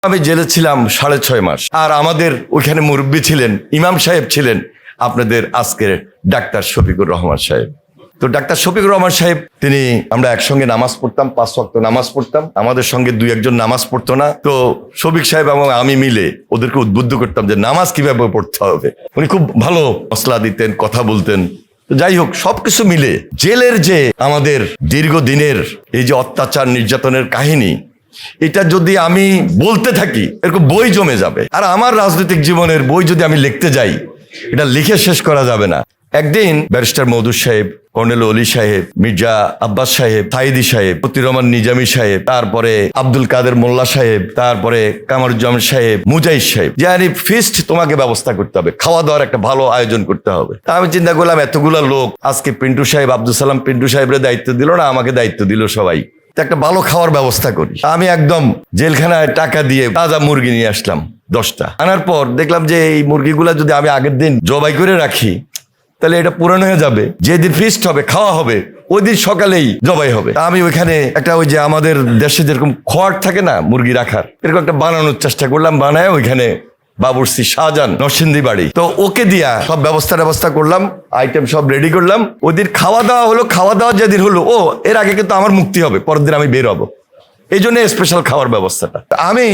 আমি জেলে ছিলাম 6.5 মাস। আর আমাদের ওইখানে মুরব্বী ছিলেন, ইমাম সাহেব ছিলেন আপনাদের আজকের ডাক্তার শফিকুর রহমান সাহেব। তো ডাক্তার শফিকুর রহমান সাহেব আমরা একসঙ্গে নামাজ পড়তাম, 5 ওয়াক্ত নামাজ পড়তাম। আমাদের সঙ্গে 2-1 জন নামাজ পড়তো না। তো শফিক সাহেব এবং আমি মিলে ওদেরকে উদ্বুদ্ধ করতাম যে নামাজ কিভাবে পড়তে হবে। উনি খুব ভালো মশলা দিতেন, কথা বলতেন। যাই হোক, সবকিছু মিলে জেলের যে আমাদের দীর্ঘদিনের এই যে অত্যাচার নির্যাতনের কাহিনী, এটা যদি আমি বলতে থাকি এরকম বই জমে যাবে। আর আমার রাজনৈতিক জীবনের বই যদি আমি লিখতে যাই, এটা লিখে শেষ করা যাবে না। একদিন ব্যারিস্টার মওদুদ সাহেব, কর্নেল অলি সাহেব, মির্জা আব্বাস সাহেব, সাইদি সাহেব, মতিউর রহমান নিজামী সাহেব, তারপরে আব্দুল কাদের মোল্লা সাহেব, তারপরে কামারুজ্জামান সাহেব, মুজাহিদ সাহেব, যে ফিস্ট তোমাকে ব্যবস্থা করতে হবে, খাওয়া দাওয়ার একটা ভালো আয়োজন করতে হবে। তা আমি চিন্তা করলাম, এতগুলা লোক, আজকে পিন্টু সাহেব, আব্দুল সালাম পিন্টু সাহেবের দায়িত্ব দিল না, আমাকে দায়িত্ব দিল সবাই। একটা ভালো খাওয়ার ব্যবস্থা করি। আমি একদম জেলখানায় টাকা দিয়ে তাজা মুরগি নিয়ে আসলাম 10টা। আনার পর দেখলাম যে এই মুরগিগুলা যদি আমি আগের দিন জবাই করে রাখি, তাহলে এটা পুরানো হয়ে যাবে। যেদিন ফিস্ট হবে, খাওয়া হবে, ওই দিন সকালেই জবাই হবে। আমি ওইখানে একটা ওই যে আমাদের দেশে যেরকম খোয়ার থাকে না মুরগি রাখার, এরকম একটা বানানোর চেষ্টা করলাম। বানায় ওইখানে বাবুর্চি শাহজাহান নরসিংদী বাড়ি, তো ওকে দিয়া সব ব্যবস্থা করলাম, আইটেম সব রেডি করলাম। ওই দিন খাওয়া দাওয়া হলো। খাওয়া দাওয়া যেদিন হলো, এর আগে কিন্তু আমার মুক্তি হবে, পরের দিন আমি বের হবো, এই জন্য স্পেশাল খাওয়ার ব্যবস্থাটা। আমি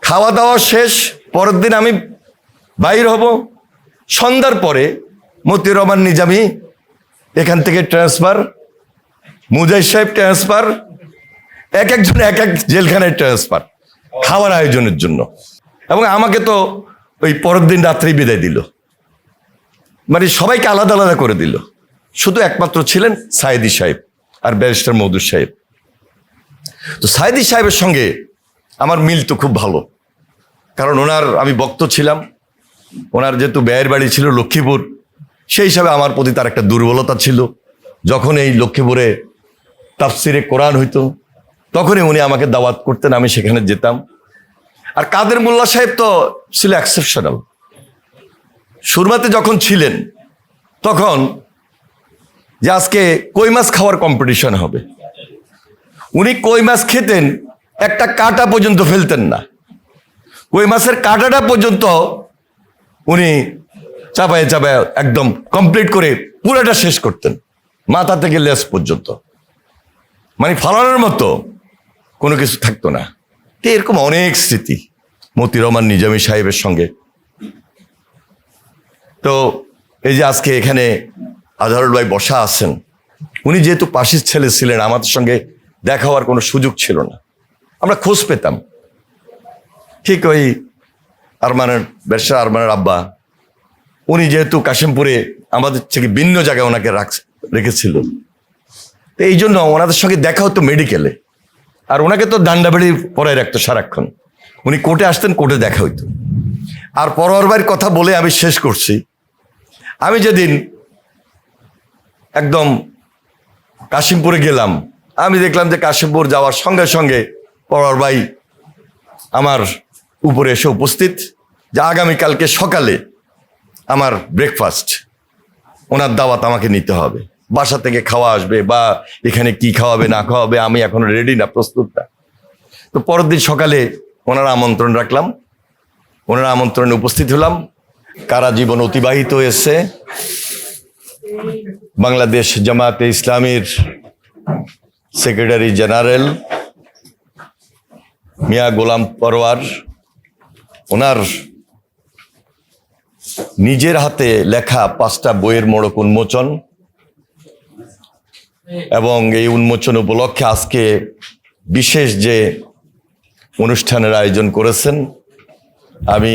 খাওয়া দাওয়া শেষ, পরের দিন আমি বাইর হব। সন্ধ্যার পরে মতিউর রহমান নিজামী এখান থেকে ট্রান্সফার, মুজাহিদ সাহেব ট্রান্সফার, একজন এক জেলখানায় ট্রান্সফার খাওয়ার আয়োজনের জন্য। এবং আমাকে তো ওই পরের দিন রাত্রেই বিদায় দিল, মানে সবাইকে আলাদা আলাদা করে দিল। শুধু একমাত্র ছিলেন সাইদি সাহেব আর ব্যারিস্টার মওদুদ সাহেব। তো সাইদি সাহেবের সঙ্গে আমার মিল তো খুব ভালো, কারণ আমি বক্তা ছিলাম। ওনার যেহেতু ব্যয়ের বাড়ি ছিল লক্ষ্মীপুর, সেই হিসাবে আমার প্রতি তার একটা দুর্বলতা ছিল। যখন এই লক্ষ্মীপুরে তাফসিরে কোরআন হইতো, তখনই উনি আমাকে দাওয়াত করতেন, আমি সেখানে যেতাম। আর কাদের মোল্লা সাহেব তো ছিল এক্সেপশনাল। সুরমাতে যখন ছিলেন, তখন যে আজকে কই মাছ খাওয়ার কম্পিটিশন হবে, উনি কই মাছ খেতেন, একটা কাঁটা পর্যন্ত ফেলতেন না। কই মাছের কাঁটাটা পর্যন্ত উনি চাপায় একদম কমপ্লিট করে পুরোটা শেষ করতেন, মাথা থেকে লেজ পর্যন্ত, মানে ফালানোর মতো কোনো কিছু থাকতো না। তো এরকম অনেক স্মৃতি মতিউর রহমান নিজামী সাহেবের সঙ্গে। তো এই যে আজকে এখানে আজহারুল ভাই বসা আছেন, উনি যেহেতু পাশের ছেলে ছিলেন, আমাদের সঙ্গে দেখা হওয়ার কোনো সুযোগ ছিল না, আমরা খোঁজ পেতাম। ঠিক ওই ব্যারিস্টার আরমানের আব্বা, উনি যেহেতু কাশিমপুরে আমাদের থেকে ভিন্ন জায়গায় ওনাকে রেখেছিল, তো এই জন্য ওনাদের সঙ্গে দেখা হতো মেডিকেলে। আর ওনাকে তো ডান্ডাবেড়ি পরে রাখতো সারাক্ষণ। উনি কোর্টে আসতেন, কোর্টে দেখা হইতো। আর পরোয়ার ভাইয়ের কথা বলে আমি শেষ করছি। আমি যেদিন একদম কাশিমপুরে গেলাম, আমি দেখলাম যে কাশিমপুর যাওয়ার সঙ্গে সঙ্গে পরোয়ার ভাই আমার উপরে এসে উপস্থিত, যে আগামীকালকে সকালে আমার ব্রেকফাস্ট, ওনার দাওয়াত আমাকে নিতে হবে। বাসা থেকে খাওয়া আসবে, বা এখানে কি খাওয়াবে না খাওয়াবে আমি এখনো রেডি না, প্রস্তুত না। তো পরের দিন সকালে ওনার আমন্ত্রণ রাখলাম, ওনার আমন্ত্রণে উপস্থিত হলাম। কারা জীবন অতিবাহিত হয়েছে বাংলাদেশ জামায়াতে ইসলামীর সেক্রেটারি জেনারেল মিয়া গোলাম পরোয়ার, ওনার নিজের হাতে লেখা 5টা বইয়ের মোড়ক উন্মোচন, এবং এই উন্মোচন উপলক্ষে আজকে বিশেষ যে অনুষ্ঠানের আয়োজন করেছেন, আমি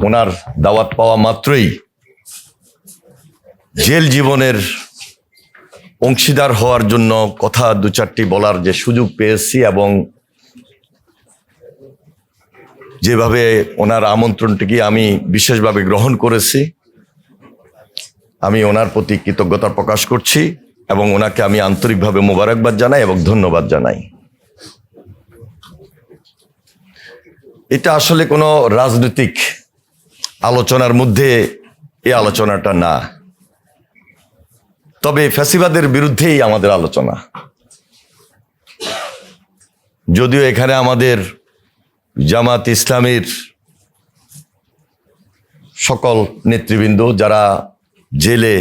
ওনার দাওয়াত পাওয়া মাত্রই জেল জীবনের অংশীদার হওয়ার জন্য কথা 2-4টি বলার যে সুযোগ পেয়েছি, এবং যেভাবে ওনার আমন্ত্রণটিকে আমি বিশেষভাবে গ্রহণ করেছি, আমি ওনার প্রতি কৃতজ্ঞতা প্রকাশ করছি, এবং ওনাকে আমি আন্তরিকভাবে মোবারকবাদ জানাই এবং ধন্যবাদ জানাই। এটা আসলে কোনো রাজনৈতিক আলোচনার মধ্যে এই আলোচনাটা না, তবে ফ্যাসিবাদের বিরুদ্ধেই আমাদের আলোচনা। যদিও এখানে আমাদের জামাত ইসলামীর সকল নেতৃবৃন্দ যারা জেলে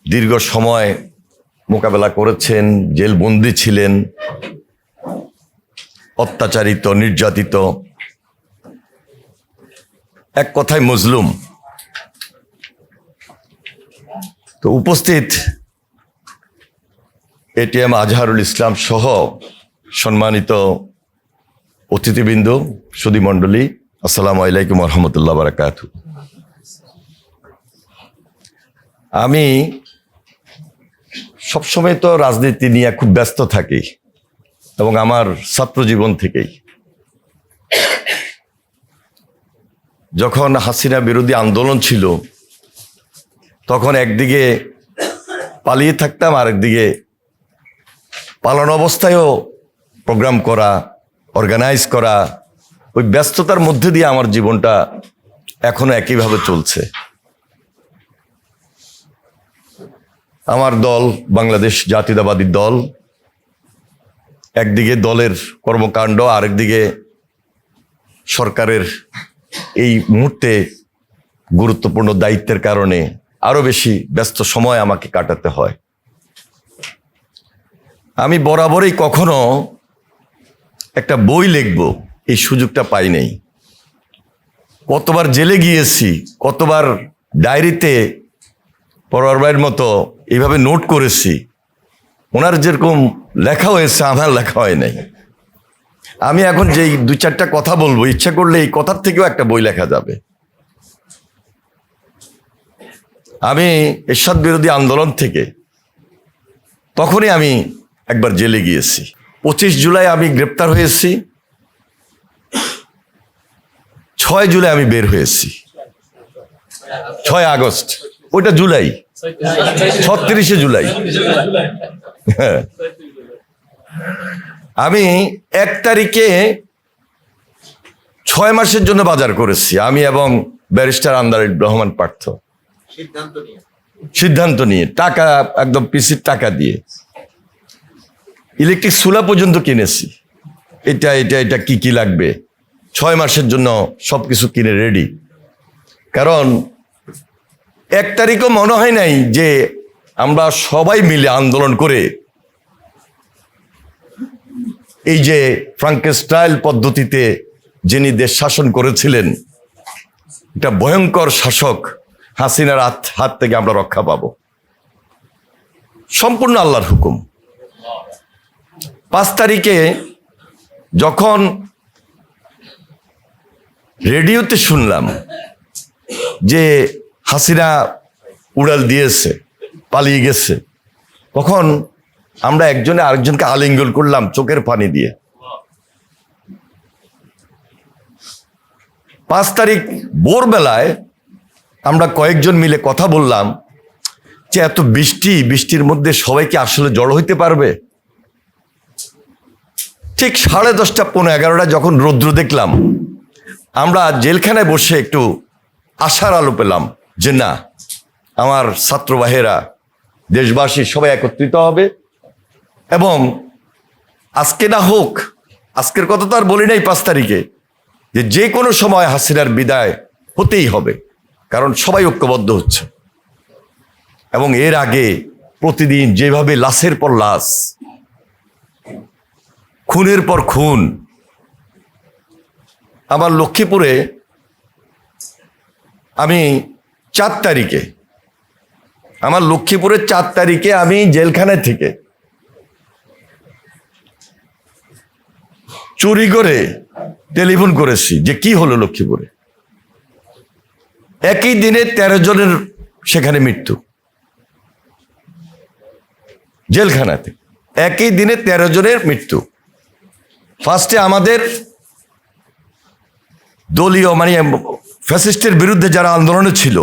দীর্ঘ সময় মোকাবেলা করেছেন, জেলবন্দি ছিলেন, অত্যাচারিত, নির্যাতিত, এক কথায় মজলুম। তো উপস্থিত এটিএম আজহারুল ইসলাম সহ সম্মানিত অতিথিবৃন্দ, সুধী মণ্ডলী, আসসালামু আলাইকুম ওয়া রাহমাতুল্লাহি ওয়া বারাকাতুহু। আমি সবসময় তো রাজনীতি নিয়ে খুব ব্যস্ত থাকি এবং আমার ছাত্র জীবন থেকেই। যখন হাসিনা বিরোধী আন্দোলন ছিল তখন একদিকে পালিয়ে থাকতাম, আরেকদিকে পালানো অবস্থায়ও প্রোগ্রাম করা, অর্গানাইজ করা, ওই ব্যস্ততার মধ্যে দিয়ে আমার জীবনটা এখনো একইভাবে চলছে। আমার দল বাংলাদেশ জাতীয়তাবাদী দল, একদিকে দলের কর্মকাণ্ড, আরেকদিকে সরকারের এই মুহূর্তে গুরুত্বপূর্ণ দায়িত্বের কারণে আরো বেশি ব্যস্ত সময় আমাকে কাটাতে হয়। আমি বরাবরই কখনো একটা বই লিখব এই সুযোগটা পাই নাই। কতবার জেলে গিয়েছি, কতবার ডায়েরিতে পরোয়ার ভাইয়ের মতো এইভাবে নোট করেছি, ওনার যেরকম লেখা হয়েছে আমার লেখা হয় নাই। আমি এখন যেই দু চারটা কথা বলবো, ইচ্ছা করলে এই কথার থেকেও একটা বই লেখা যাবে। আমি এরশাদ বিরোধী আন্দোলন থেকে তখনই আমি একবার জেলে গিয়েছি। 25 জুলাই আমি গ্রেপ্তার হয়েছি, 6 জুলাই আমি বের হয়েছি, 6 আগস্ট, ওইটা জুলাই, 36 জুলাই। হ্যাঁ, আমি 1 তারিখে 6 মাসের জন্য বাজার করেছি, আমি এবং ব্যারিস্টার আন্দার রহমান পার্থ, সিদ্ধান্ত নিয়ে, টাকা একদম পিসির টাকা দিয়ে। ইলেকট্রিক চুলা পর্যন্ত কিনেছি, এটা এটা এটা কি কি লাগবে, 6 মাসের জন্য সবকিছু কিনে রেডি। কারণ 1 তারিখও মনে হয় নাই যে আমরা সবাই মিলে আন্দোলন করে এই যে ফ্রাঙ্কেনস্টাইন পদ্ধতিতে যিনি দেশ শাসন করেছিলেন, এটা ভয়ঙ্কর শাসক হাসিনার হাত থেকে আমরা রক্ষা পাবো। সম্পূর্ণ আল্লাহর হুকুম। 5 তারিখে যখন রেডিওতে শুনলাম যে হাসিনা উড়াল দিয়েছে, পালিয়ে গেছে, তখন আমরা একজনে আরেকজনকে আলিঙ্গন করলাম চোখের পানি দিয়ে। 5 তারিখ ভোরবেলায় আমরা কয়েকজন মিলে কথা বললাম যে এত বৃষ্টির মধ্যে সবাই কি আসলে জড়ো হইতে পারবে? ঠিক 10:30 পৌনে 11টা যখন রৌদ্র দেখলাম, আমরা জেলখানায় বসে একটু আশার আলো পেলাম যে না, আমার ছাত্র ভাইয়েরা, দেশবাসী সবাই একত্রিত হবে এবং আজকে না হোক, আজকের কথা তো আর বলি নাই 5 তারিখে, যে কোনো সময় হাসিনার বিদায় হতেই হবে, কারণ সবাই ঐক্যবদ্ধ হচ্ছে। এবং এর আগে প্রতিদিন যেভাবে লাশের পর লাশ, খুনের পর খুন, আমার লক্ষ্মীপুরে আমি 4 তারিখে, আমার লক্ষ্মীপুরের 4 তারিখে আমি জেলখানায় থেকে চুরি করে টেলিফোন করেছি যে কি হলো লক্ষ্মীপুরে। একই দিনে 13 জনের সেখানে মৃত্যু জেলখানাতে, একই দিনে 13 জনের মৃত্যু। ফার্স্টে আমাদের দলীয় মানে ফ্যাসিস্টের বিরুদ্ধে যারা আন্দোলনে ছিল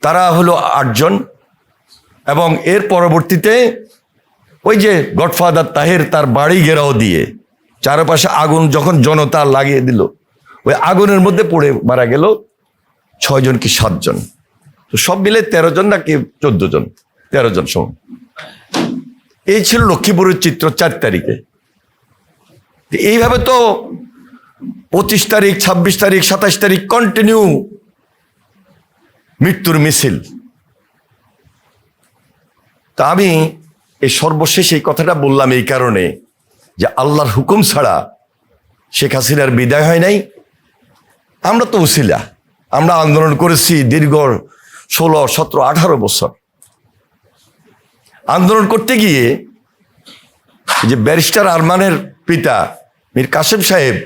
তারা হলো 8 জন, এবং এর পরবর্তীতে ওই যে গডফাদার তাহের তার বাড়ি ঘেরাও দিয়ে চারপাশে আগুন যখন জনতা লাগিয়ে দিল, ওই আগুনের মধ্যে পড়ে মারা গেল 6 জন কি 7 জন, তো সব মিলে 13 জন নাকি 14 জন, 13 জন সহ। এই ছিল লক্ষ্মীপুরের চিত্র 4 তারিখে। এইভাবে তো 25 তারিখ, 26 তারিখ, 27 তারিখ কন্টিনিউ মৃত্যুর মিছিল। তা আমি এই সর্বশেষ এই কথাটা বললাম এই কারণে যে আল্লাহর হুকুম ছাড়া শেখ হাসিনার বিদায় হয় নাই। আমরা তো উসিলা, আমরা আন্দোলন করেছি দীর্ঘ 16, 17, 18 বছর। আন্দোলন করতে গিয়ে যে ব্যারিস্টার আরমানের পিতা মীর কাসেম সাহেব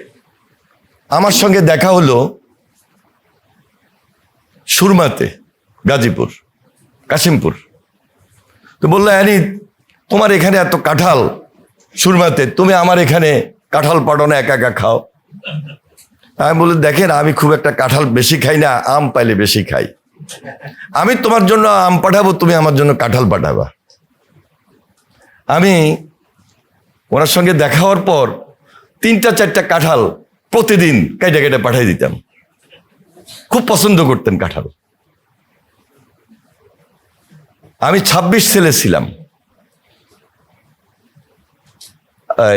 আমার সঙ্গে দেখা হলো সুরমাতে, গাজীপুর, কাশিমপুর। তো বললো, অ্যানি তোমার এখানে এত কাঁঠাল সুরমাতে, তুমি আমার এখানে কাঁঠাল পাঠাও না, একা একা খাও। আমি বলি, দেখেন আমি খুব একটা কাঁঠাল বেশি খাই না, আম পাইলে বেশি খাই। আমি তোমার জন্য আম পাঠাবো, তুমি আমার জন্য কাঁঠাল পাঠাবা। আমি ওনার সঙ্গে দেখা হওয়ার পর 3-4টা কাঁঠাল প্রতিদিন কেটে কেটে পাঠিয়ে দিতাম। খুব পছন্দ করতেন কাঁঠাল। আমি 26 ছেলে ছিলাম,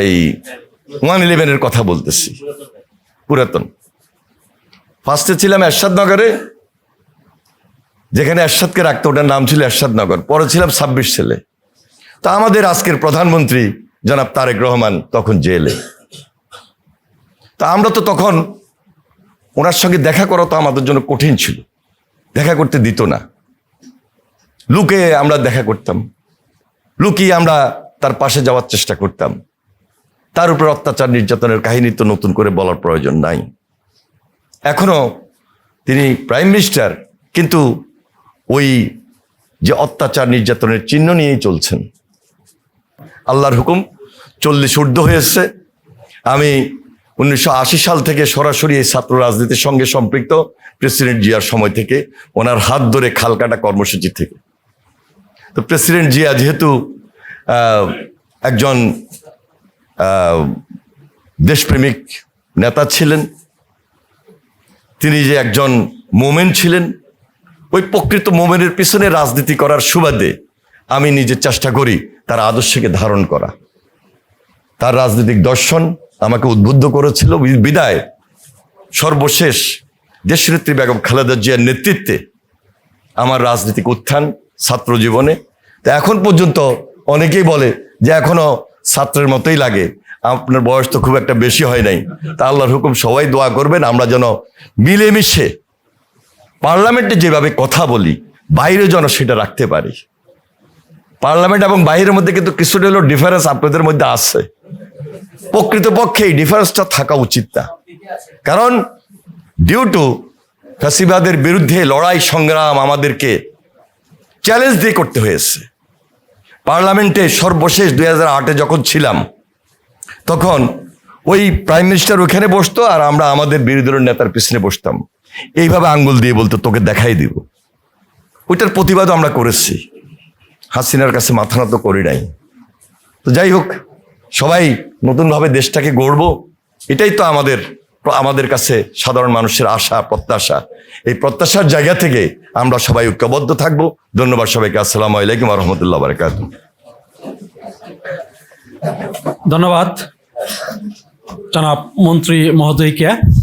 এই 111-এর কথা বলতেছি, পুরাতন। ফার্স্টে ছিলাম এরশাদনগরে, যেখানে এরশাদকে রাখতো, ওটার নাম ছিল এরশাদনগর। পরে ছিলাম 26 ছেলে। তা আমাদের আজকের প্রধানমন্ত্রী জনাব তারেক রহমান তখন জেলে। তা আমরা তো তখন ওনার সঙ্গে দেখা করা তো আমাদের জন্য কঠিন ছিল, দেখা করতে দিত না। লুকে আমরা দেখা করতাম, লুকিয়ে আমরা তার পাশে যাওয়ার চেষ্টা করতাম। তার উপর অত্যাচার নির্যাতনের কাহিনী তো নতুন করে বলার প্রয়োজন নাই। এখনো তিনি প্রাইম মিনিস্টার, কিন্তু ওই যে অত্যাচার নির্যাতনের চিহ্ন নিয়েই চলছেন। আল্লাহর হুকুম 40 ঊর্ধ্ব হয়েছে। আমি 1980 সাল থেকে সরাসরি এই ছাত্র রাজনীতির সঙ্গে সম্পৃক্ত, প্রেসিডেন্ট জিয়ার সময় থেকে, ওনার হাত ধরে খালকাটা কর্মসূচি থেকে। তো প্রেসিডেন্ট জিয়া যেহেতু একজন দেশপ্রেমিক নেতা ছিলেন, তিনি যে একজন মোমেন ছিলেন, ওই প্রকৃত মোমেনের পিছনে রাজনীতি করার সুবাদে আমি নিজে চেষ্টা করি তার আদর্শকে ধারণ করা। তার রাজনৈতিক দর্শন আমাকে উদ্বুদ্ধ করেছিল। বিদায় সর্বশেষ দেশনেত্রী বেগম খালেদা জিয়ার নেতৃত্বে আমার রাজনৈতিক উত্থান ছাত্র জীবনে। তা এখন পর্যন্ত অনেকেই বলে যে এখনো ছাত্রের মতোই লাগে, আপনার বয়স তো খুব একটা বেশি হয় নাই। তা আল্লাহর হুকুম সবাই দোয়া করবেন, আমরা যেন মিলেমিশে পার্লামেন্টে যেভাবে কথা বলি, বাইরে যেন সেটা রাখতে পারি। পার্লামেন্ট এবং বাইরের মধ্যে কিন্তু কিছুটা হলেও ডিফারেন্স আপনাদের মধ্যে আছে। প্রকৃতপক্ষে এই ডিফারেন্সটা থাকা উচিত না, কারণ ডিউ টু ফ্যাসিবাদের বিরুদ্ধে লড়াই সংগ্রাম আমাদেরকে চ্যালেঞ্জ দিয়ে করতে হয়েছে। পার্লামেন্টে সর্বশেষ 2008-এ যখন ছিলাম, তখন ওই প্রাইম মিনিস্টার ওখানে বসতো আর আমরা আমাদের বিরোধী দলের নেতার পিছনে বসতাম। এইভাবে আঙ্গুল দিয়ে বলতো, তোকে দেখাই দিব। ওইটার প্রতিবাদও আমরা করেছি, হাসিনার কাছে মাথা নত করি নাই। তো যাই হোক, সবাই নতুনভাবে দেশটাকে গড়ব, এটাই তো আমাদের কাছে সাধারণ মানুষের আশা, প্রত্যাশা। এই প্রত্যাশার জায়গা থেকে আমরা সবাই ঐক্যবদ্ধ থাকবো। ধন্যবাদ সবাইকে। আসসালামু আলাইকুম ওয়া রাহমাতুল্লাহি ওয়া বারাকাতুহু। ধন্যবাদ জনাব মন্ত্রী মহোদয়কে।